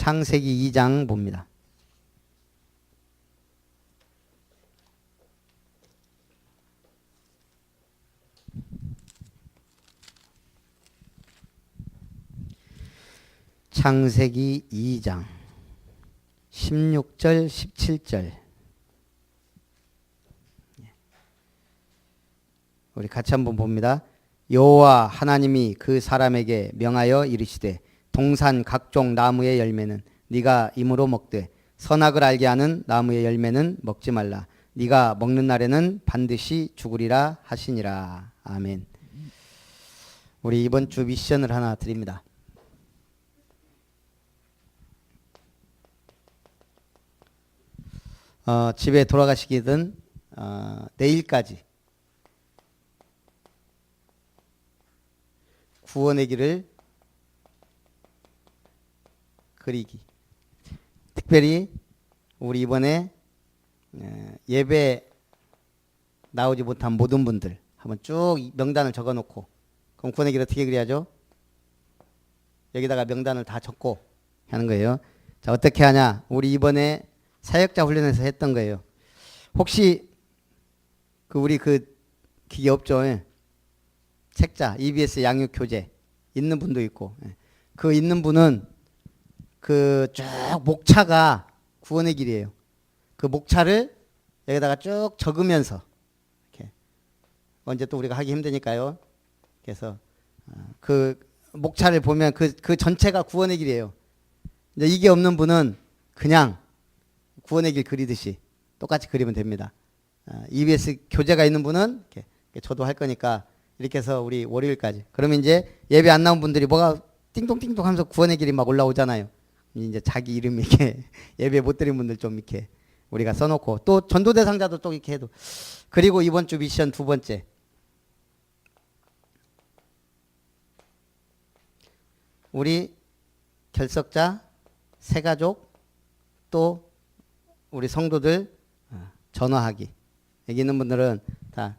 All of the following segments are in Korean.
창세기 2장 봅니다. 창세기 2장 16절 17절 우리 같이 한번 봅니다. 여호와 하나님이 그 사람에게 명하여 이르시되 동산 각종 나무의 열매는 네가 임으로 먹되 선악을 알게 하는 나무의 열매는 먹지 말라. 네가 먹는 날에는 반드시 죽으리라 하시니라. 아멘. 우리 이번 주 미션을 하나 드립니다. 집에 돌아가시기든 내일까지 구원의 길을 그리기. 특별히 우리 이번에 예배 나오지 못한 모든 분들 한번 쭉 명단을 적어놓고, 그럼 구원의 길 어떻게 그려야죠? 여기다가 명단을 다 적고 하는 거예요. 자, 어떻게 하냐? 우리 이번에 사역자 훈련에서 했던 거예요. 혹시 우리 기계 없죠? 책자, EBS 양육 교재 있는 분도 있고, 그 있는 분은 쭉 목차가 구원의 길이에요. 그 목차를 여기다가 쭉 적으면서 이렇게 언제 또 우리가 하기 힘드니까요. 그래서 그 목차를 보면 그 전체가 구원의 길이에요. 이제 이게 없는 분은 그냥 구원의 길 그리듯이 똑같이 그리면 됩니다. EBS 교재가 있는 분은 이렇게 저도 할 거니까 이렇게 해서 우리 월요일까지. 그러면 이제 예배 안 나온 분들이 뭐가 띵동띵동 하면서 구원의 길이 막 올라오잖아요. 이제 자기 이름 이렇게 예배 못 드린 분들 좀 이렇게 우리가 써놓고, 또 전도 대상자도 또 이렇게 해도. 그리고 이번 주 미션 두 번째. 우리 결석자, 새가족, 또 우리 성도들 전화하기. 여기 있는 분들은 다,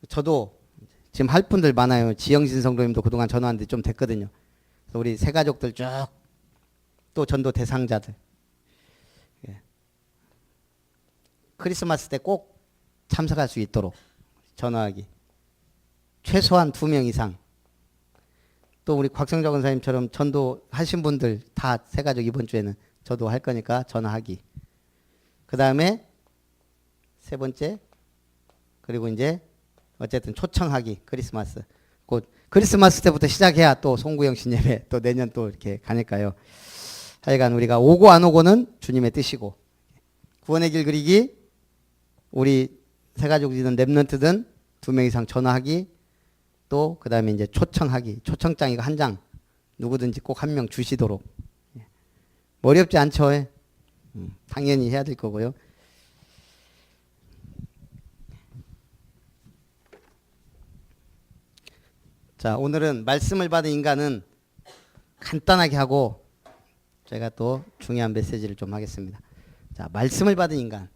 저도 지금 할 분들 많아요. 지영신 성도님도 그동안 전화하는데 좀 됐거든요. 우리 새가족들 쭉, 또 전도 대상자들. 크리스마스 때 꼭 참석할 수 있도록 전화하기. 최소한 2명 이상. 또 우리 곽성자 권사님처럼 전도 하신 분들 다 새가족 이번 주에는 저도 할 거니까 전화하기. 그 다음에 세 번째, 그리고 이제 어쨌든 초청하기. 크리스마스. 곧 크리스마스 때부터 시작해야 또 송구영 신예배 또 내년 또 이렇게 가니까요. 하여간 우리가 오고 안 오고는 주님의 뜻이고, 구원의 길 그리기, 우리 새가족이든 랩런트든 2명 이상 전화하기, 또 그 다음에 이제 초청하기. 초청장 이거 한 장 누구든지 꼭 1명 주시도록. 어렵지 않죠? 당연히 해야 될 거고요. 자, 오늘은 말씀을 받은 인간은 간단하게 하고 제가 또 중요한 메시지를 좀 하겠습니다. 자, 말씀을 받은 인간.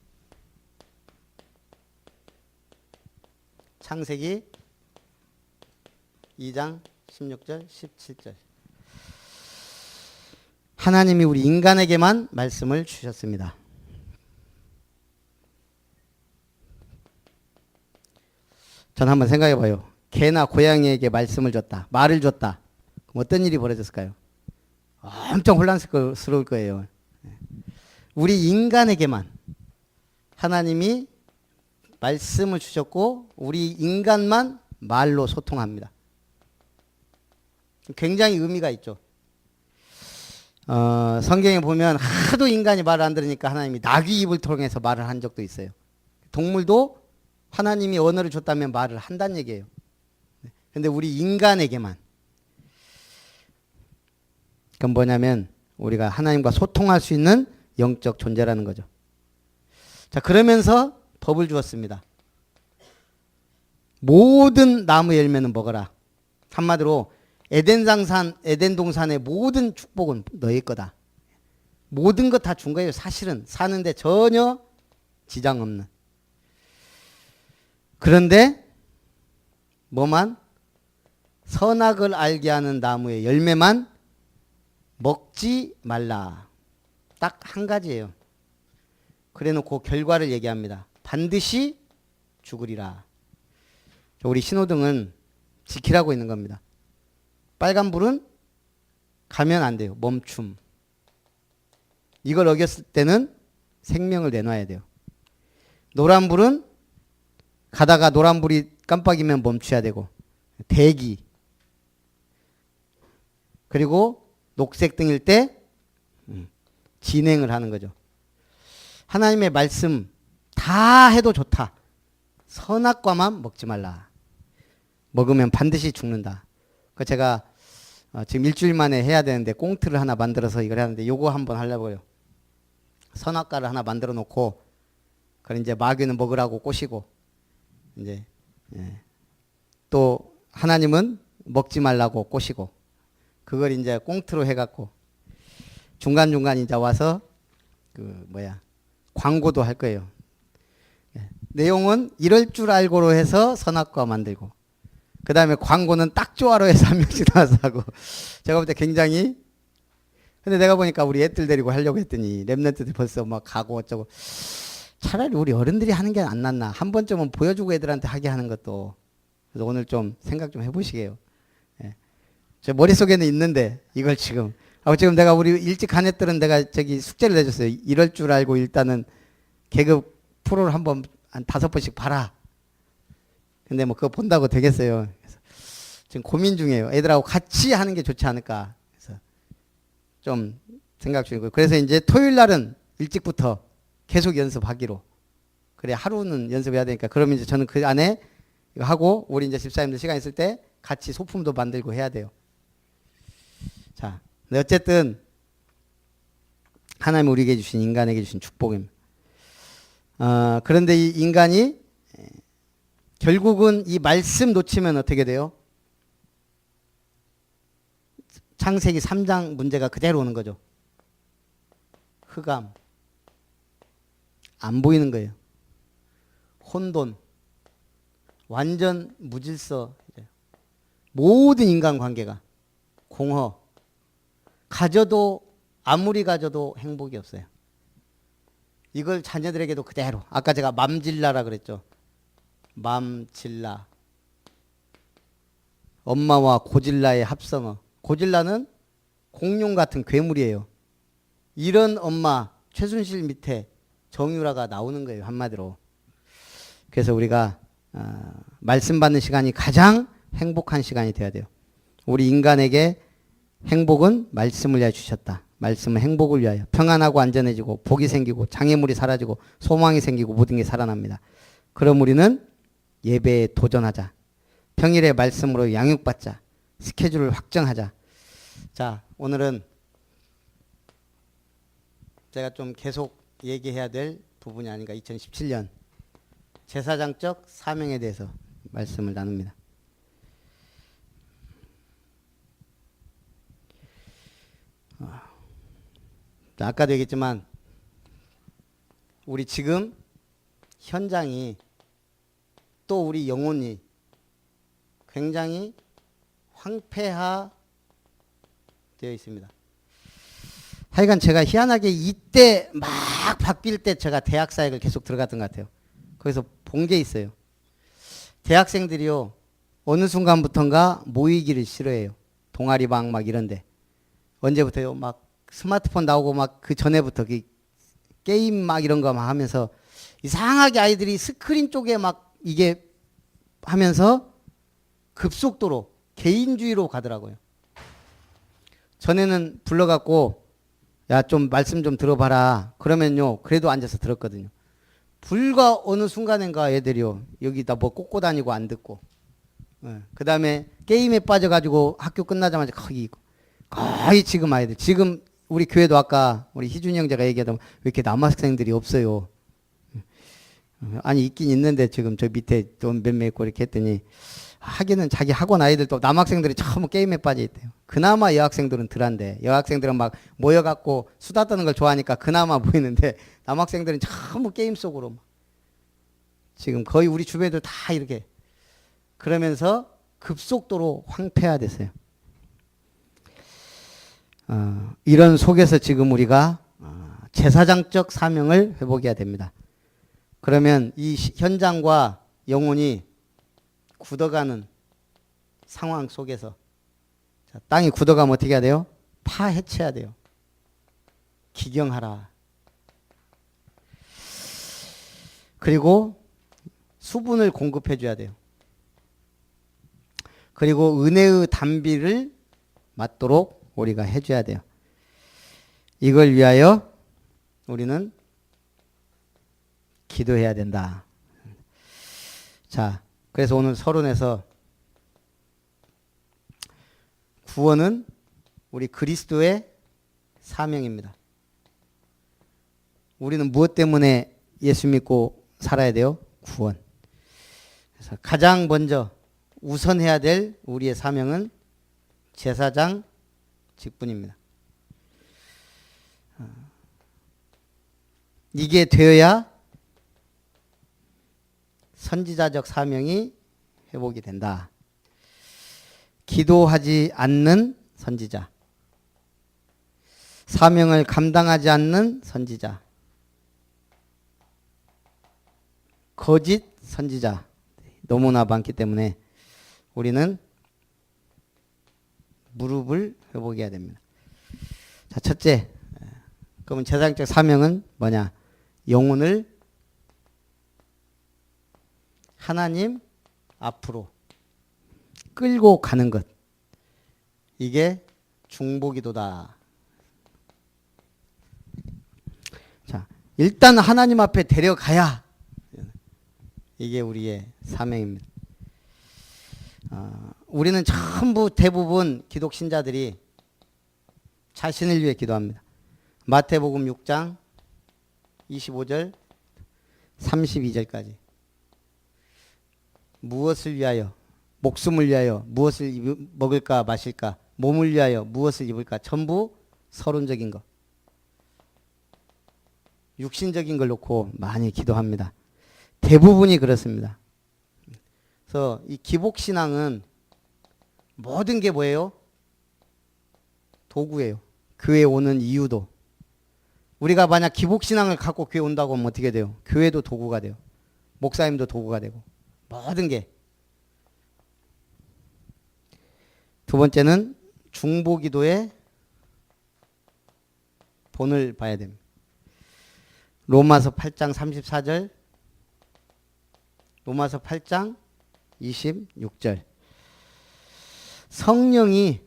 창세기 2장 16절 17절. 하나님이 우리 인간에게만 말씀을 주셨습니다. 전 한번 생각해 봐요. 개나 고양이에게 말씀을 줬다, 말을 줬다. 그럼 어떤 일이 벌어졌을까요? 엄청 혼란스러울 거예요. 우리 인간에게만 하나님이 말씀을 주셨고, 우리 인간만 말로 소통합니다. 굉장히 의미가 있죠. 성경에 보면 하도 인간이 말을 안 들으니까 하나님이 나귀 입을 통해서 말을 한 적도 있어요. 동물도 하나님이 언어를 줬다면 말을 한다는 얘기예요. 근데 우리 인간에게만. 그건 뭐냐면 우리가 하나님과 소통할 수 있는 영적 존재라는 거죠. 자, 그러면서 법을 주었습니다. 모든 나무 열매는 먹어라. 한마디로 에덴 동산의 모든 축복은 너희 거다. 모든 것 다 준 거예요. 사실은 사는데 전혀 지장 없는. 그런데 뭐만? 선악을 알게 하는 나무의 열매만 먹지 말라. 딱 한 가지예요. 그래놓고 결과를 얘기합니다. 반드시 죽으리라. 우리 신호등은 지키라고 있는 겁니다. 빨간불은 가면 안 돼요. 멈춤. 이걸 어겼을 때는 생명을 내놔야 돼요. 노란불은 가다가 노란불이 깜빡이면 멈춰야 되고, 대기. 그리고 녹색등일 때 진행을 하는 거죠. 하나님의 말씀 다 해도 좋다. 선악과만 먹지 말라. 먹으면 반드시 죽는다. 그 제가 지금 일주일 만에 해야 되는데 꽁트를 하나 만들어서 이걸 하는데 요거 한번 하려고요. 선악과를 하나 만들어 놓고 그걸 이제 마귀는 먹으라고 꼬시고 이제 또 하나님은 먹지 말라고 꼬시고 그걸 이제 꽁트로 해갖고 중간중간 이제 와서 광고도 할 거예요. 내용은 이럴 줄 알고로 해서 선악과 만들고 그 다음에 광고는 딱 좋아로 해서 한 명씩 나와서 하고 제가 볼 때 굉장히 근데 내가 보니까 우리 애들 데리고 하려고 했더니 랩런트들 벌써 막 가고 어쩌고 차라리 우리 어른들이 하는 게 안 낫나 한 번쯤은 보여주고 애들한테 하게 하는 것도 그래서 오늘 좀 생각 좀 해보시게요. 제 머릿속에는 있는데 이걸 지금 내가 우리 일찍 간 애들은 내가 저기 숙제를 내줬어요. 이럴 줄 알고 일단은 개그 프로를 한번 한 5번씩 봐라. 근데 뭐 그거 본다고 되겠어요. 그래서 지금 고민 중이에요. 애들하고 같이 하는 게 좋지 않을까. 그래서 좀 생각 중이고. 그래서 이제 토요일 날은 일찍부터 계속 연습하기로. 그래 하루는 연습해야 되니까. 그러면 이제 저는 그 안에 이거 하고 우리 이제 집사님들 시간 있을 때 같이 소품도 만들고 해야 돼요. 자, 근데 어쨌든 하나님 우리에게 주신 인간에게 주신 축복입니다. 그런데 이 인간이 결국은 이 말씀 놓치면 어떻게 돼요? 창세기 3장 문제가 그대로 오는 거죠. 흑암. 안 보이는 거예요. 혼돈. 완전 무질서. 모든 인간관계가 공허. 아무리 가져도 행복이 없어요. 이걸 자녀들에게도 그대로. 아까 제가 맘질라라 그랬죠. 맘질라. 엄마와 고질라의 합성어. 고질라는 공룡 같은 괴물이에요. 이런 엄마 최순실 밑에 정유라가 나오는 거예요. 한마디로. 그래서 우리가 말씀 받는 시간이 가장 행복한 시간이 되어야 돼요. 우리 인간에게 행복은 말씀을 위하여 주셨다. 말씀은 행복을 위하여 평안하고 안전해지고 복이 생기고 장애물이 사라지고 소망이 생기고 모든 게 살아납니다. 그럼 우리는 예배에 도전하자. 평일에 말씀으로 양육받자. 스케줄을 확정하자. 자, 오늘은 제가 좀 계속 얘기해야 될 부분이 아닌가. 2017년 제사장적 사명에 대해서 말씀을 나눕니다. 아까도 얘기했지만 우리 지금 현장이 또 우리 영혼이 굉장히 황폐화 되어 있습니다. 하여간 제가 희한하게 이때 막 바뀔 때 제가 대학 사역을 계속 들어갔던 것 같아요. 거기서 본 게 있어요. 대학생들이요 어느 순간부턴가 모이기를 싫어해요. 동아리방 막 이런데 언제부터요? 막 스마트폰 나오고 막 그 전에부터 그 게임 막 이런 거 막 하면서 이상하게 아이들이 스크린 쪽에 막 이게 하면서 급속도로 개인주의로 가더라고요. 전에는 불러갖고 야 좀 말씀 좀 들어봐라. 그러면요 그래도 앉아서 들었거든요. 불과 어느 순간인가 애들이요 여기다 뭐 꽂고 다니고 안 듣고 그 다음에 게임에 빠져가지고 학교 끝나자마자 거의 지금 아이들 지금 우리 교회도 아까 우리 희준이 형제가 얘기하다 왜 이렇게 남학생들이 없어요. 아니 있긴 있는데 지금 저 밑에 좀 몇몇 있고 이렇게 했더니 하기는 자기 학원 아이들도 남학생들이 전부 게임에 빠져 있대요. 그나마 여학생들은 덜한데 여학생들은 막 모여갖고 수다 떠는 걸 좋아하니까 그나마 보이는데 남학생들은 전부 게임 속으로 막 지금 거의 우리 주변에도 다 이렇게 그러면서 급속도로 황폐화됐어요. 이런 속에서 지금 우리가 제사장적 사명을 회복해야 됩니다. 그러면 이 현장과 영혼이 굳어가는 상황 속에서 땅이 굳어가면 어떻게 해야 돼요? 파헤쳐야 돼요. 기경하라. 그리고 수분을 공급해 줘야 돼요. 그리고 은혜의 단비를 맞도록 우리가 해줘야 돼요. 이걸 위하여 우리는 기도해야 된다. 자, 그래서 오늘 서론에서 구원은 우리 그리스도의 사명입니다. 우리는 무엇 때문에 예수 믿고 살아야 돼요? 구원. 그래서 가장 먼저 우선해야 될 우리의 사명은 제사장 직분입니다. 이게 되어야 선지자적 사명이 회복이 된다. 기도하지 않는 선지자, 사명을 감당하지 않는 선지자, 거짓 선지자 너무나 많기 때문에 우리는 무릎을 회복해야 됩니다. 자, 첫째, 그러면 제사장적 사명은 뭐냐? 영혼을 하나님 앞으로 끌고 가는 것. 이게 중보기도다. 자, 일단 하나님 앞에 데려가야 이게 우리의 사명입니다. 우리는 전부 대부분 기독 신자들이 자신을 위해 기도합니다. 마태복음 6장 25절 32절까지 무엇을 위하여, 목숨을 위하여 무엇을 먹을까 마실까, 몸을 위하여 무엇을 입을까, 전부 서론적인 것, 육신적인 걸 놓고 많이 기도합니다. 대부분이 그렇습니다. 그래서 이 기복신앙은 모든 게 뭐예요? 도구예요. 교회 오는 이유도. 우리가 만약 기복신앙을 갖고 교회 온다고 하면 어떻게 돼요? 교회도 도구가 돼요. 목사님도 도구가 되고. 모든 게. 두 번째는 중보기도의 본을 봐야 됩니다. 로마서 8장 34절, 로마서 8장 26절. 성령이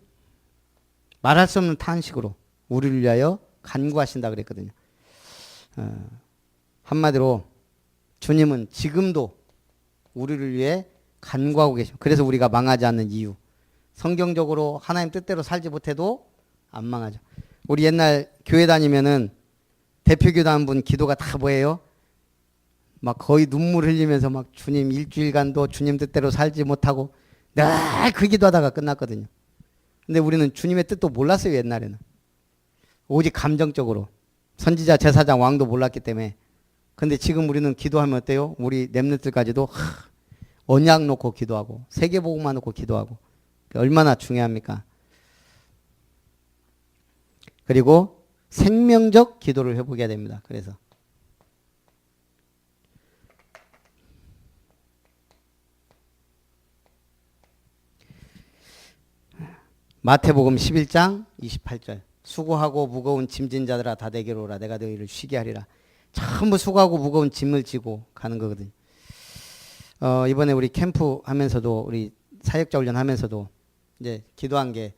말할 수 없는 탄식으로 우리를 위하여 간구하신다 그랬거든요. 한마디로 주님은 지금도 우리를 위해 간구하고 계십니다. 그래서 우리가 망하지 않는 이유. 성경적으로 하나님 뜻대로 살지 못해도 안 망하죠. 우리 옛날 교회 다니면은 대표기도 한 분 기도가 다 뭐예요? 막 거의 눈물 흘리면서 막 주님 일주일간도 주님 뜻대로 살지 못하고 늘 그 기도하다가 끝났거든요. 근데 우리는 주님의 뜻도 몰랐어요, 옛날에는. 오직 감정적으로. 선지자, 제사장, 왕도 몰랐기 때문에. 근데 지금 우리는 기도하면 어때요? 우리 렘넌트들까지도 언약 놓고 기도하고 세계복음만 놓고 기도하고. 얼마나 중요합니까? 그리고 생명적 기도를 해보게 됩니다. 그래서 마태복음 11장 28절 수고하고 무거운 짐진 자들아 다 내게로 오라 내가 너희를 쉬게 하리라. 전부 수고하고 무거운 짐을 지고 가는 거거든요. 이번에 우리 캠프 하면서도 우리 사역자 훈련 하면서도 이제 기도한 게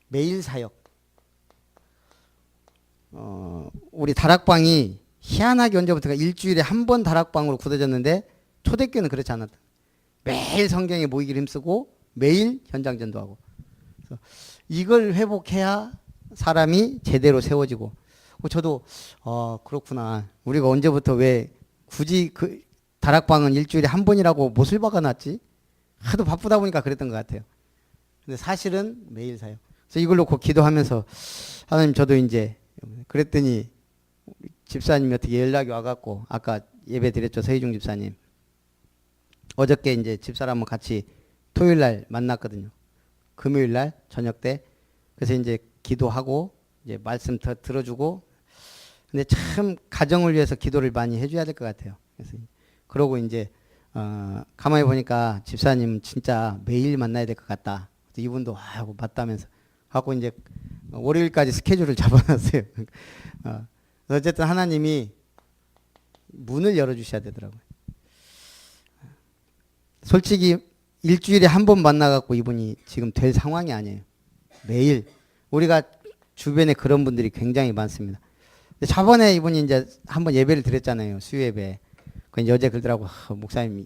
매일 사역. 우리 다락방이 희한하게 언제부터가 일주일에 한 번 다락방으로 굳어졌는데 초대교회는 그렇지 않았다. 매일 성경에 모이기를 힘쓰고 매일 현장 전도하고. 그래서 이걸 회복해야 사람이 제대로 세워지고. 저도 그렇구나. 우리가 언제부터 왜 굳이 그 다락방은 일주일에 한 번이라고 못을 박아놨지? 하도 바쁘다 보니까 그랬던 것 같아요. 근데 사실은 매일 사역. 그래서 이걸 놓고 기도하면서 하나님 저도 이제 그랬더니 집사님이 어떻게 연락이 와갖고 아까 예배 드렸죠. 서희중 집사님. 어저께 이제 집사람하고 같이 토요일 날 만났거든요. 금요일 날 저녁 때. 그래서 이제 기도하고 이제 말씀 더 들어주고. 근데 참 가정을 위해서 기도를 많이 해줘야 될 것 같아요. 그래서 그러고 이제 가만히 보니까 집사님 진짜 매일 만나야 될 것 같다. 이분도 하고 맞다면서 하고 이제 월요일까지 스케줄을 잡아놨어요. 어쨌든 하나님이 문을 열어주셔야 되더라고요. 솔직히 일주일에 한 번 만나갖고 이분이 지금 될 상황이 아니에요. 매일 우리가 주변에 그런 분들이 굉장히 많습니다. 저번에 이분이 이제 한번 예배를 드렸잖아요. 수요예배. 그 이제 어제 그러더라고. 목사님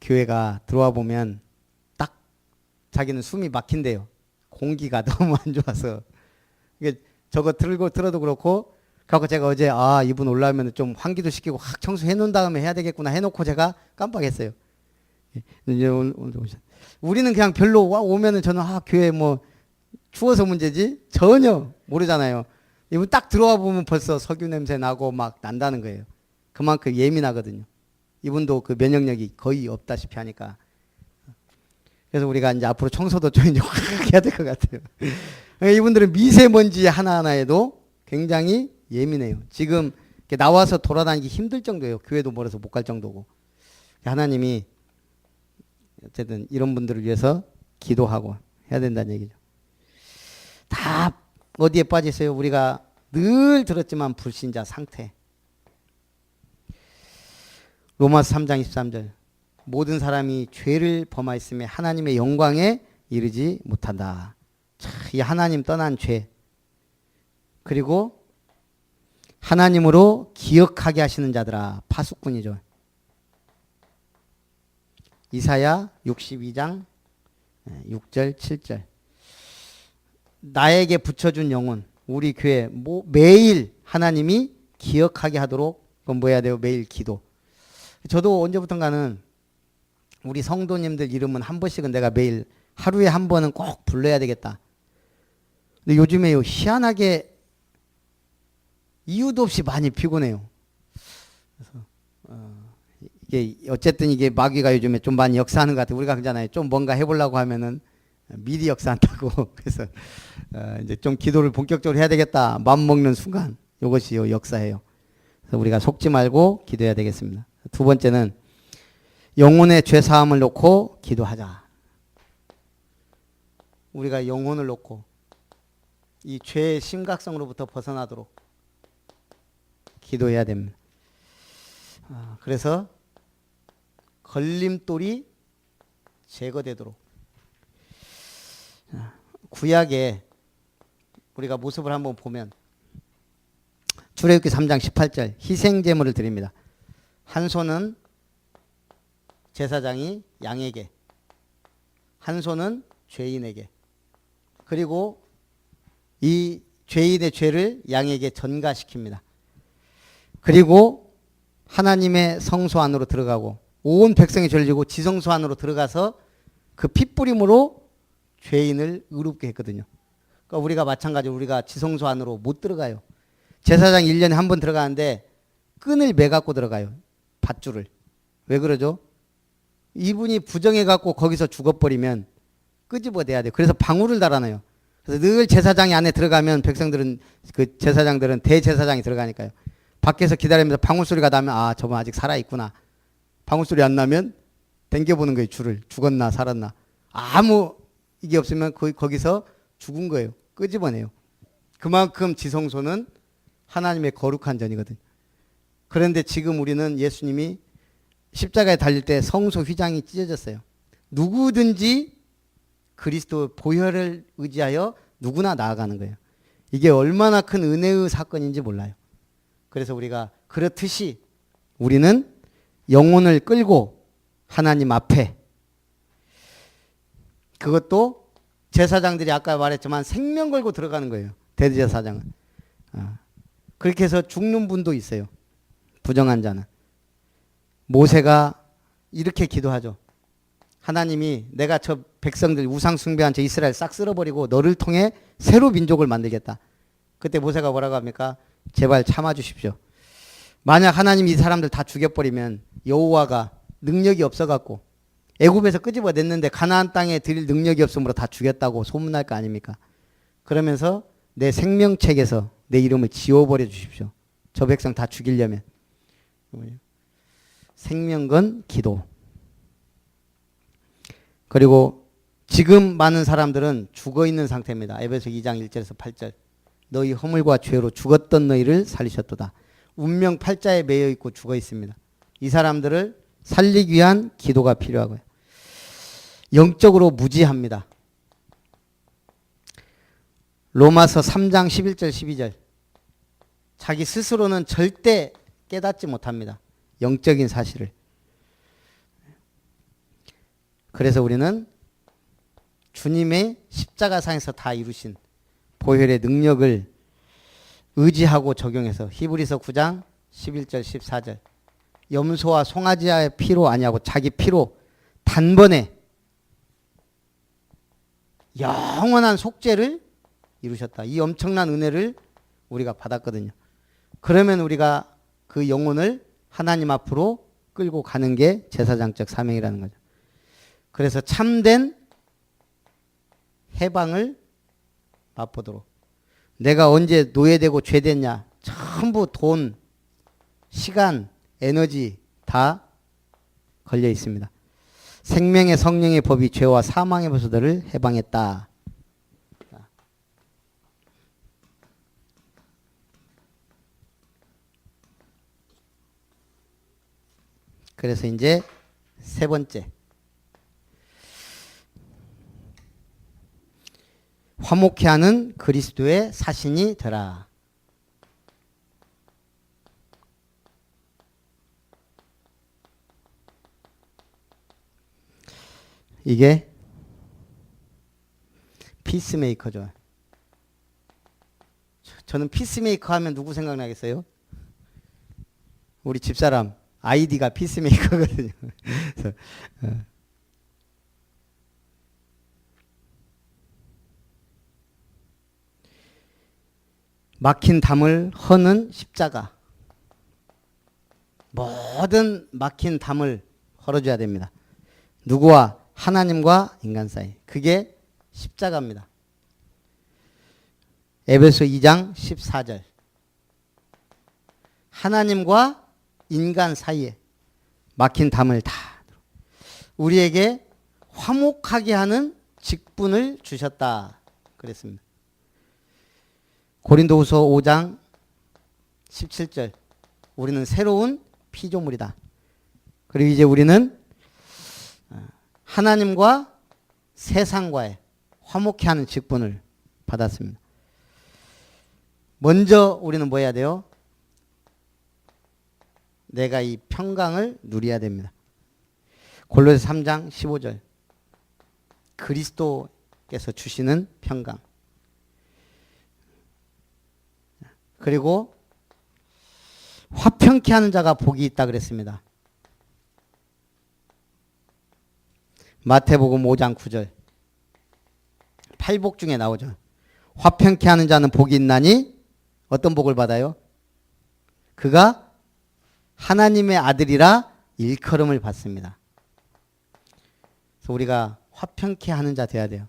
교회가 들어와 보면 딱 자기는 숨이 막힌대요. 공기가 너무 안 좋아서. 이게 저거 들어도 그렇고. 그래서 제가 어제 이분 올라오면 좀 환기도 시키고 확 청소해 놓은 다음에 해야 되겠구나 해놓고 제가 깜빡했어요. 이제 오늘 우리는 그냥 별로 오면은 저는 교회 뭐 추워서 문제지 전혀 모르잖아요. 이분 딱 들어와 보면 벌써 석유 냄새 나고 막 난다는 거예요. 그만큼 예민하거든요. 이분도 그 면역력이 거의 없다시피 하니까. 그래서 우리가 이제 앞으로 청소도 좀 이제 확 해야 될 것 같아요. 이분들은 미세먼지 하나하나에도 굉장히 예민해요. 지금 나와서 돌아다니기 힘들 정도예요. 교회도 멀어서 못 갈 정도고. 하나님이 어쨌든 이런 분들을 위해서 기도하고 해야 된다는 얘기죠. 다 어디에 빠져 있어요? 우리가 늘 들었지만 불신자 상태. 로마서 3장 23절. 모든 사람이 죄를 범하였으며 하나님의 영광에 이르지 못한다. 이 하나님 떠난 죄. 그리고 하나님으로 기억하게 하시는 자들아. 파수꾼이죠. 이사야 62장 6절 7절. 나에게 붙여준 영혼, 우리 교회 매일 하나님이 기억하게 하도록 그건 뭐 해야 돼요? 매일 기도. 저도 언제부턴가는 우리 성도님들 이름은 한 번씩은 내가 매일 하루에 한 번은 꼭 불러야 되겠다. 근데 요즘에 희한하게 이유도 없이 많이 피곤해요. 그래서 이게 어쨌든 이게 마귀가 요즘에 좀 많이 역사하는 것 같아요. 우리가 그러잖아요. 좀 뭔가 해보려고 하면은 미리 역사한다고. 그래서 이제 좀 기도를 본격적으로 해야 되겠다. 맘 먹는 순간 이것이 역사예요. 그래서 우리가 속지 말고 기도해야 되겠습니다. 두 번째는 영혼의 죄 사함을 놓고 기도하자. 우리가 영혼을 놓고 이 죄의 심각성으로부터 벗어나도록 기도해야 됩니다. 그래서 걸림돌이 제거되도록. 구약에 우리가 모습을 한번 보면 출애굽기 3장 18절 희생제물을 드립니다. 한 손은 제사장이 양에게, 한 손은 죄인에게, 그리고 이 죄인의 죄를 양에게 전가시킵니다. 그리고 하나님의 성소 안으로 들어가고 온 백성이 죄를 지고 지성소 안으로 들어가서 그 핏부림으로 죄인을 의롭게 했거든요. 그러니까 우리가 마찬가지로 우리가 지성소 안으로 못 들어가요. 제사장 1년에 한 번 들어가는데 끈을 매갖고 들어가요. 밧줄을. 왜 그러죠? 이분이 부정해갖고 거기서 죽어버리면 끄집어내야 돼요. 그래서 방울을 달아놔요. 그래서 늘 제사장이 안에 들어가면 백성들은 그 제사장들은 대제사장이 들어가니까요. 밖에서 기다리면서 방울 소리가 나면 저분 아직 살아있구나. 방울 소리 안 나면 당겨보는 거예요. 줄을. 죽었나 살았나. 아무 이게 없으면 거기서 죽은 거예요. 끄집어내요. 그만큼 지성소는 하나님의 거룩한 전이거든요. 그런데 지금 우리는 예수님이 십자가에 달릴 때 성소 휘장이 찢어졌어요. 누구든지 그리스도 보혈을 의지하여 누구나 나아가는 거예요. 이게 얼마나 큰 은혜의 사건인지 몰라요. 그래서 우리가 그렇듯이 우리는 영혼을 끌고 하나님 앞에, 그것도 제사장들이 아까 말했지만 생명 걸고 들어가는 거예요. 대제사장은. 그렇게 해서 죽는 분도 있어요. 부정한 자는. 모세가 이렇게 기도하죠. 하나님이 내가 저 백성들 우상 숭배한 저 이스라엘 싹 쓸어버리고 너를 통해 새로 민족을 만들겠다. 그때 모세가 뭐라고 합니까? 제발 참아주십시오. 만약 하나님이 이 사람들 다 죽여버리면 여호와가 능력이 없어갖고 애굽에서 끄집어냈는데 가나안 땅에 드릴 능력이 없으므로 다 죽였다고 소문날 거 아닙니까? 그러면서 내 생명책에서 내 이름을 지워버려 주십시오. 저 백성 다 죽이려면. 생명건 기도. 그리고 지금 많은 사람들은 죽어있는 상태입니다. 에베소 2장 1절에서 8절. 너희 허물과 죄로 죽었던 너희를 살리셨도다. 운명 팔자에 매여 있고 죽어 있습니다. 이 사람들을 살리기 위한 기도가 필요하고요. 영적으로 무지합니다. 로마서 3장 11절 12절. 자기 스스로는 절대 깨닫지 못합니다. 영적인 사실을. 그래서 우리는 주님의 십자가상에서 다 이루신 보혈의 능력을 의지하고 적용해서 히브리서 9장 11절 14절 염소와 송아지의 피로 아니하고 자기 피로 단번에 영원한 속죄를 이루셨다. 이 엄청난 은혜를 우리가 받았거든요. 그러면 우리가 그 영혼을 하나님 앞으로 끌고 가는 게 제사장적 사명이라는 거죠. 그래서 참된 해방을 맛보도록. 내가 언제 노예되고 죄됐냐. 전부 돈, 시간, 에너지 다 걸려 있습니다. 생명의 성령의 법이 죄와 사망의 벌소들을 해방했다. 그래서 이제 세 번째. 화목케 하는 그리스도의 사신이 되라. 이게 피스메이커죠. 저는 피스메이커 하면 누구 생각나겠어요? 우리 집사람 아이디가 피스메이커거든요. 그래서, 막힌 담을 허는 십자가. 모든 막힌 담을 헐어줘야 됩니다. 누구와? 하나님과 인간 사이. 그게 십자가입니다. 에베소 2장 14절. 하나님과 인간 사이에 막힌 담을 다 우리에게 화목하게 하는 직분을 주셨다. 그랬습니다. 고린도후서 5장 17절. 우리는 새로운 피조물이다. 그리고 이제 우리는 하나님과 세상과의 화목케 하는 직분을 받았습니다. 먼저 우리는 뭐 해야 돼요? 내가 이 평강을 누려야 됩니다. 골로새 3장 15절. 그리스도께서 주시는 평강. 그리고 화평케 하는 자가 복이 있다 그랬습니다. 마태복음 5장 9절. 팔복 중에 나오죠. 화평케 하는 자는 복이 있나니 어떤 복을 받아요? 그가 하나님의 아들이라 일컬음을 받습니다. 그래서 우리가 화평케 하는 자 돼야 돼요.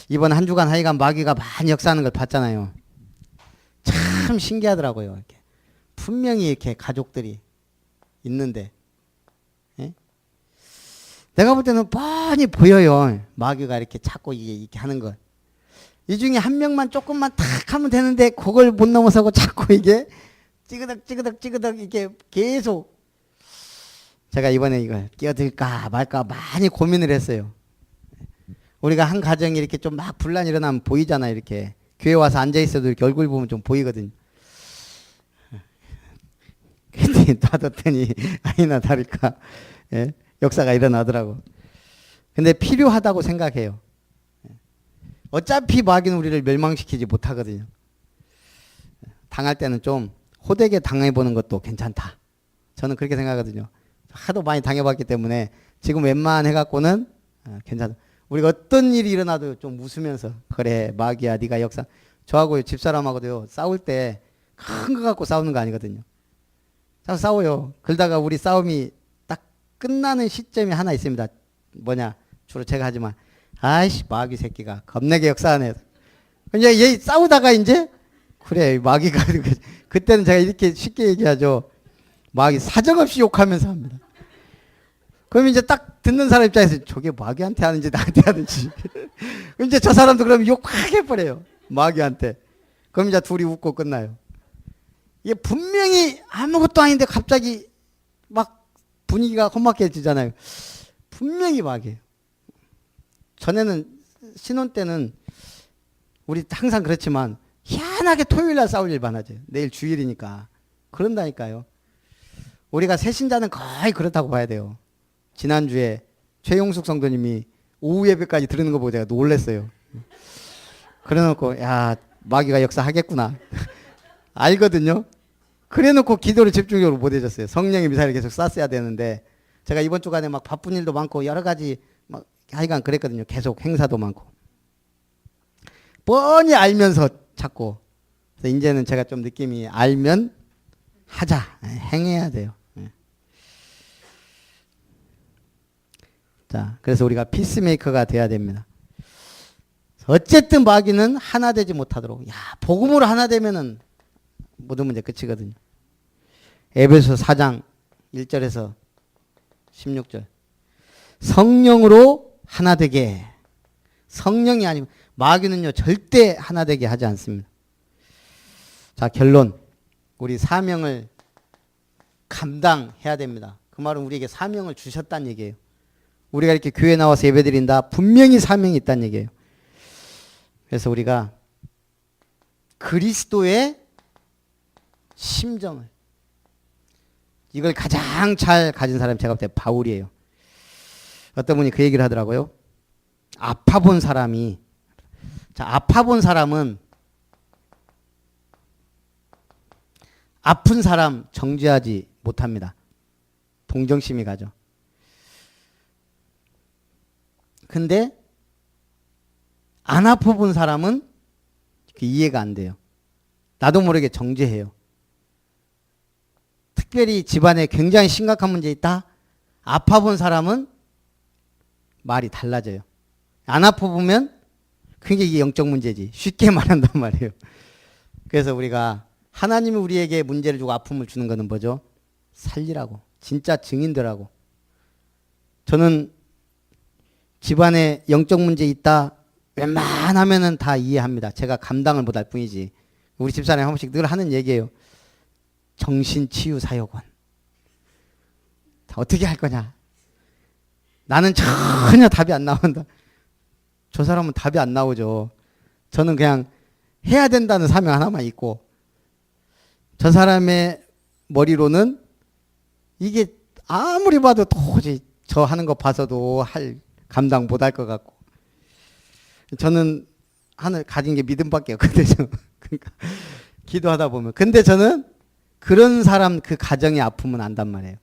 이번 한 주간 하여간 마귀가 많이 역사하는 걸 봤잖아요. 참 신기하더라고요. 이렇게. 분명히 이렇게 가족들이 있는데, 예? 내가 볼 때는 뻔히 보여요. 마귀가 이렇게 자꾸 이렇게 하는 걸. 이 중에 한 명만 조금만 탁 하면 되는데 그걸 못 넘어서고 자꾸 이게 찌그덕 이렇게 계속. 제가 이번에 이걸 끼어들까 말까 많이 고민을 했어요. 우리가 한 가정이 이렇게 좀 막 분란이 일어나면 보이잖아요. 이렇게 교회 와서 앉아 있어도 이렇게 얼굴 보면 좀 보이거든요. 근데 놔뒀더니 아니나 다를까, 예? 역사가 일어나더라고. 근데 필요하다고 생각해요. 어차피 마귀는 우리를 멸망시키지 못하거든요. 당할 때는 좀 호되게 당해보는 것도 괜찮다. 저는 그렇게 생각하거든요. 하도 많이 당해봤기 때문에 지금 웬만해갖고는 괜찮다. 우리가 어떤 일이 일어나도 좀 웃으면서, 그래 마귀야 네가 역사. 저하고 집사람하고도요, 싸울 때 큰 거 갖고 싸우는 거 아니거든요. 자꾸 싸워요. 그러다가 우리 싸움이 딱 끝나는 시점이 하나 있습니다. 뭐냐, 주로 제가 하지만, 아이씨 마귀 새끼가 겁나게 역사하네. 이제 얘 싸우다가 이제 그래 마귀가 그때는 제가 이렇게 쉽게 얘기하죠. 마귀 사정없이 욕하면서 합니다. 그럼 이제 딱 듣는 사람 입장에서 저게 마귀한테 하는지 나한테 하는지 이제 저 사람도 그럼 욕 확 해버려요. 마귀한테. 그럼 이제 둘이 웃고 끝나요. 이게 분명히 아무것도 아닌데 갑자기 막 분위기가 험악해지잖아요. 분명히 마귀예요. 전에는 신혼 때는 우리 항상 그렇지만 희한하게 토요일 날 싸울 일만 하죠. 내일 주일이니까. 그런다니까요. 우리가 새신자는 거의 그렇다고 봐야 돼요. 지난주에 최용숙 성도님이 오후 예배까지 들으는 거 보고 제가 놀랐어요. 그래놓고 야 마귀가 역사하겠구나. 알거든요. 그래놓고 기도를 집중적으로 못 해줬어요. 성령의 미사일을 계속 쐈어야 되는데 제가 이번 주간에 막 바쁜 일도 많고 여러 가지 막 하여간 그랬거든요. 계속 행사도 많고. 뻔히 알면서 찾고. 그래서 이제는 제가 좀 느낌이 알면 하자. 행해야 돼요. 자, 그래서 우리가 피스메이커가 돼야 됩니다. 어쨌든 마귀는 하나 되지 못하도록. 야, 복음으로 하나 되면은 모든 문제 끝이거든요. 에베소 4장 1절에서 16절. 성령으로 하나 되게. 성령이 아니면 마귀는요 절대 하나 되게 하지 않습니다. 자, 결론. 우리 사명을 감당해야 됩니다. 그 말은 우리에게 사명을 주셨다는 얘기예요. 우리가 이렇게 교회 나와서 예배드린다. 분명히 사명이 있다는 얘기예요. 그래서 우리가 그리스도의 심정을 이걸 가장 잘 가진 사람이 제가 볼 때 바울이에요. 어떤 분이 그 얘기를 하더라고요. 아파본 사람이 자, 아파본 사람은 아픈 사람 정죄하지 못합니다. 동정심이 가죠. 근데 안 아파본 사람은 이해가 안 돼요. 나도 모르게 정죄해요. 특별히 집안에 굉장히 심각한 문제 있다. 아파본 사람은 말이 달라져요. 안 아파보면 굉장히 이게 영적 문제지. 쉽게 말한단 말이에요. 그래서 우리가 하나님이 우리에게 문제를 주고 아픔을 주는 것은 뭐죠? 살리라고. 진짜 증인들하고. 저는 집안에 영적 문제 있다. 웬만하면은 다 이해합니다. 제가 감당을 못할 뿐이지. 우리 집사람이 한 번씩 늘 하는 얘기예요. 정신치유사역원. 어떻게 할 거냐? 나는 전혀 답이 안 나온다. 저 사람은 답이 안 나오죠. 저는 그냥 해야 된다는 사명 하나만 있고 저 사람의 머리로는 이게 아무리 봐도 도저히 저 하는 거 봐서도 감당 못할 것 같고 저는 하늘 가진 게 믿음밖에 없거든요. 그러니까 기도하다 보면 근데 저는 그런 사람 그 가정의 아픔은 안단 말이에요.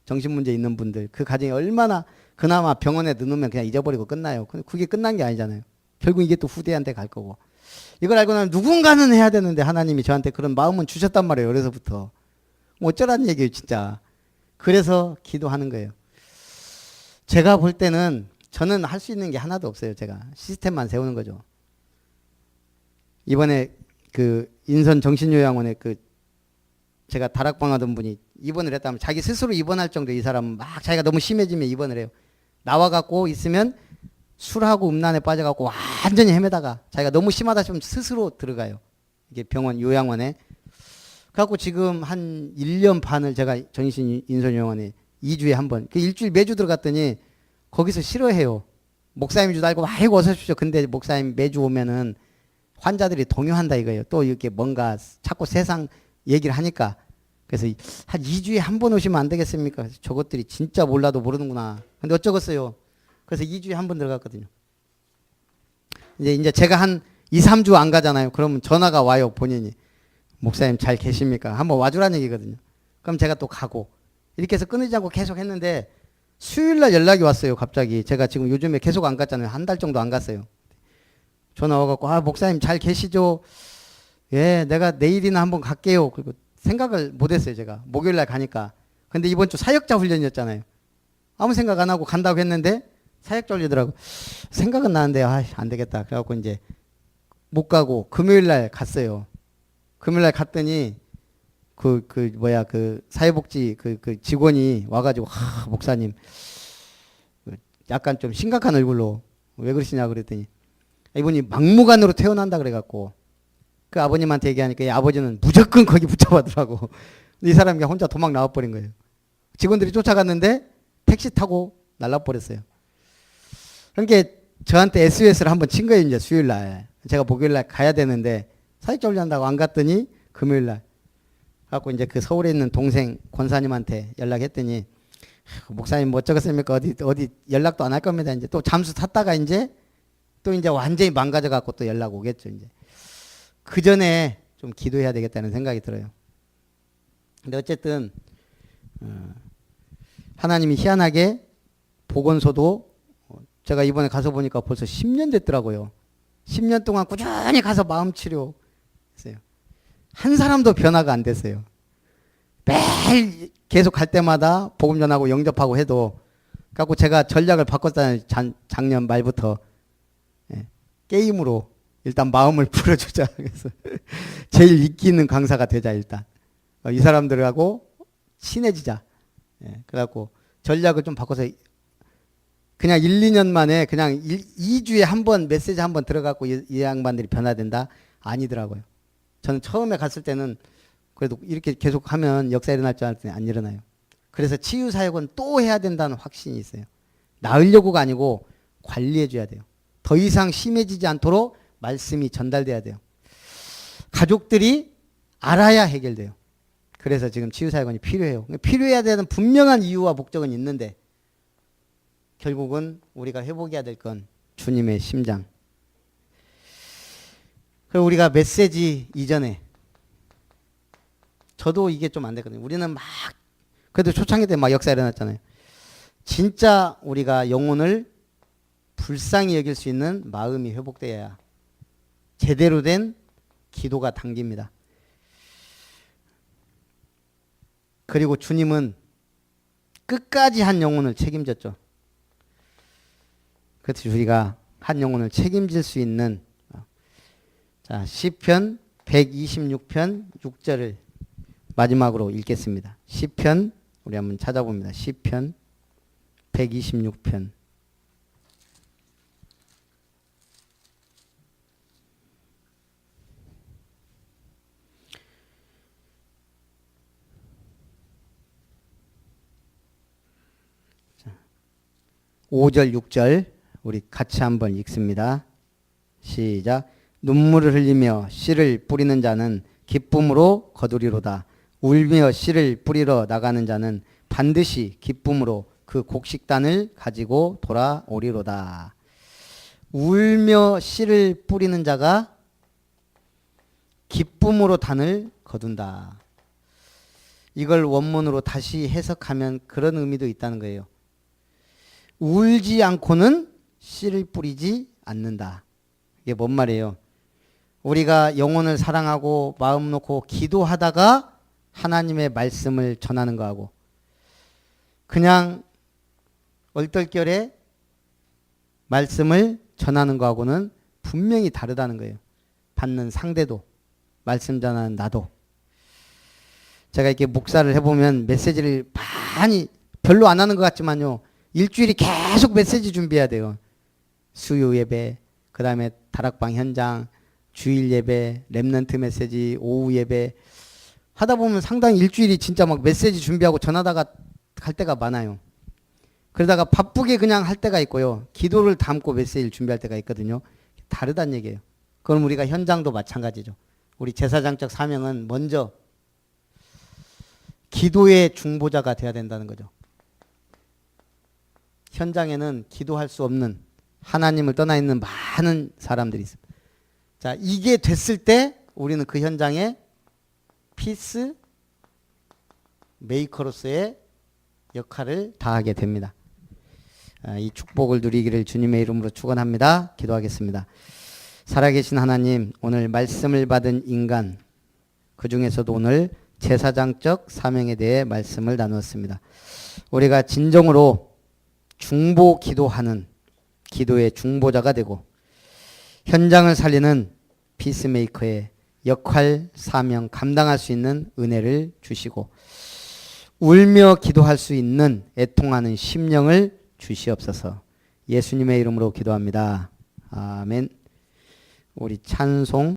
정신문제 있는 분들 그 가정이 얼마나 그나마 병원에 넣으면 그냥 잊어버리고 끝나요. 근데 그게 끝난 게 아니잖아요. 결국 이게 또 후대한테 갈 거고 이걸 알고 나면 누군가는 해야 되는데 하나님이 저한테 그런 마음은 주셨단 말이에요. 어려서부터 뭐 어쩌라는 얘기예요 진짜. 그래서 기도하는 거예요. 제가 볼 때는 저는 할 수 있는 게 하나도 없어요. 제가 시스템만 세우는 거죠. 이번에 그 인선 정신요양원에 그 제가 다락방 하던 분이 입원을 했다면 자기 스스로 입원할 정도 이 사람은 막 자기가 너무 심해지면 입원을 해요. 나와갖고 있으면 술하고 음란에 빠져갖고 완전히 헤매다가 자기가 너무 심하다 싶으면 스스로 들어가요. 이게 병원 요양원에. 그래갖고 지금 한 1년 반을 제가 정신 인선요양원에 2주에 한 번, 그 일주일 매주 들어갔더니 거기서 싫어해요. 목사님 줄 알고 아이고 어서 오십시오. 근데 목사님 매주 오면은 환자들이 동요한다 이거예요. 또 이렇게 뭔가 자꾸 세상 얘기를 하니까. 그래서 한 2주에 한 번 오시면 안 되겠습니까? 저것들이 진짜 몰라도 모르는구나. 근데 어쩌겠어요. 그래서 2주에 한 번 들어갔거든요. 이제 제가 한 2, 3주 안 가잖아요. 그러면 전화가 와요, 본인이. 목사님 잘 계십니까? 한번 와주라는 얘기거든요. 그럼 제가 또 가고. 이렇게 해서 끊이지 않고 계속 했는데 수요일날 연락이 왔어요, 갑자기. 제가 지금 요즘에 계속 안 갔잖아요. 한 달 정도 안 갔어요. 전화 와갖고, 아, 목사님 잘 계시죠? 예, 내가 내일이나 한번 갈게요. 그리고 생각을 못 했어요, 제가. 목요일날 가니까. 근데 이번 주 사역자 훈련이었잖아요. 아무 생각 안 하고 간다고 했는데 사역자 훈련이더라고. 생각은 나는데, 아, 안 되겠다. 그래갖고 이제 못 가고 금요일 날 갔어요. 금요일 날 갔더니 그 사회복지 그 직원이 와가지고 목사님 약간 좀 심각한 얼굴로 왜 그러시냐 그랬더니 이분이 막무가내로 퇴원한다 그래갖고 그 아버님한테 얘기하니까 이 아버지는 무조건 거기 붙잡아두라고 이 사람이 혼자 도망 나와버린 거예요. 직원들이 쫓아갔는데 택시 타고 날라버렸어요. 그러니까 저한테 SOS를 한번 친 거예요. 이제 수요일 날 제가 목요일 날 가야 되는데 사직전리 한다고 안 갔더니 금요일 날 갖고 이제 그 서울에 있는 동생 권사님한테 연락했더니 목사님 뭐 어쩌겠습니까? 어디 연락도 안 할 겁니다. 이제 또 잠수 탔다가 이제 또 이제 완전히 망가져 갖고 또 연락 오겠죠. 이제 그 전에 좀 기도해야 되겠다는 생각이 들어요. 근데 어쨌든 하나님이 희한하게 보건소도 제가 이번에 가서 보니까 벌써 10년 됐더라고요. 10년 동안 꾸준히 가서 마음 치료 했어요. 한 사람도 변화가 안 됐어요. 매일 계속 갈 때마다 복음 전하고 영접하고 해도 갖고 제가 전략을 바꿨잖아요. 작년 말부터 게임으로 일단 마음을 풀어주자. 그래서 제일 인기 있는 강사가 되자 일단. 이 사람들하고 친해지자. 그래갖고 전략을 좀 바꿔서 그냥 1, 2년 만에 그냥 2주에 한 번 메시지 한 번 들어갖고 이 양반들이 변화된다? 아니더라고요. 저는 처음에 갔을 때는 그래도 이렇게 계속 하면 역사 일어날 줄 알았더니 안 일어나요. 그래서 치유사역은 또 해야 된다는 확신이 있어요. 나으려고가 아니고 관리해줘야 돼요. 더 이상 심해지지 않도록 말씀이 전달돼야 돼요. 가족들이 알아야 해결돼요. 그래서 지금 치유사역원이 필요해요. 필요해야 되는 분명한 이유와 목적은 있는데 결국은 우리가 회복해야 될 건 주님의 심장. 그리고 우리가 메시지 이전에 저도 이게 좀 안 됐거든요. 우리는 막 그래도 초창기 때 막 역사 일어났잖아요. 진짜 우리가 영혼을 불쌍히 여길 수 있는 마음이 회복돼야 제대로 된 기도가 당깁니다. 그리고 주님은 끝까지 한 영혼을 책임졌죠. 그래서 우리가 한 영혼을 책임질 수 있는 자 시편 126편 6절을 마지막으로 읽겠습니다. 시편 우리 한번 찾아봅니다. 시편 126편 5절 6절 우리 같이 한번 읽습니다. 시작. 눈물을 흘리며 씨를 뿌리는 자는 기쁨으로 거두리로다. 울며 씨를 뿌리러 나가는 자는 반드시 기쁨으로 그 곡식단을 가지고 돌아오리로다. 울며 씨를 뿌리는 자가 기쁨으로 단을 거둔다. 이걸 원문으로 다시 해석하면 그런 의미도 있다는 거예요. 울지 않고는 씨를 뿌리지 않는다. 이게 뭔 말이에요? 우리가 영혼을 사랑하고 마음 놓고 기도하다가 하나님의 말씀을 전하는 거하고 그냥 얼떨결에 말씀을 전하는 거하고는 분명히 다르다는 거예요. 받는 상대도 말씀 전하는 나도. 제가 이렇게 목사를 해보면 메시지를 많이 별로 안 하는 것 같지만요. 일주일에 계속 메시지 준비해야 돼요. 수요 예배, 그 다음에 다락방 현장, 주일 예배, 렘넌트 메시지, 오후 예배 하다 보면 상당히 일주일이 진짜 막 메시지 준비하고 전하다가 갈 때가 많아요. 그러다가 바쁘게 그냥 할 때가 있고요. 기도를 담고 메시지를 준비할 때가 있거든요. 다르다는 얘기예요. 그럼 우리가 현장도 마찬가지죠. 우리 제사장적 사명은 먼저 기도의 중보자가 돼야 된다는 거죠. 현장에는 기도할 수 없는 하나님을 떠나 있는 많은 사람들이 있습니다. 자, 이게 됐을 때 우리는 그 현장에 피스 메이커로서의 역할을 다하게 됩니다. 이 축복을 누리기를 주님의 이름으로 축원합니다. 기도하겠습니다. 살아계신 하나님, 오늘 말씀을 받은 인간, 그 중에서도 오늘 제사장적 사명에 대해 말씀을 나누었습니다. 우리가 진정으로 중보 기도하는 기도의 중보자가 되고 현장을 살리는 피스메이커의 역할, 사명 감당할 수 있는 은혜를 주시고 울며 기도할 수 있는 애통하는 심령을 주시옵소서. 예수님의 이름으로 기도합니다. 아멘. 우리 찬송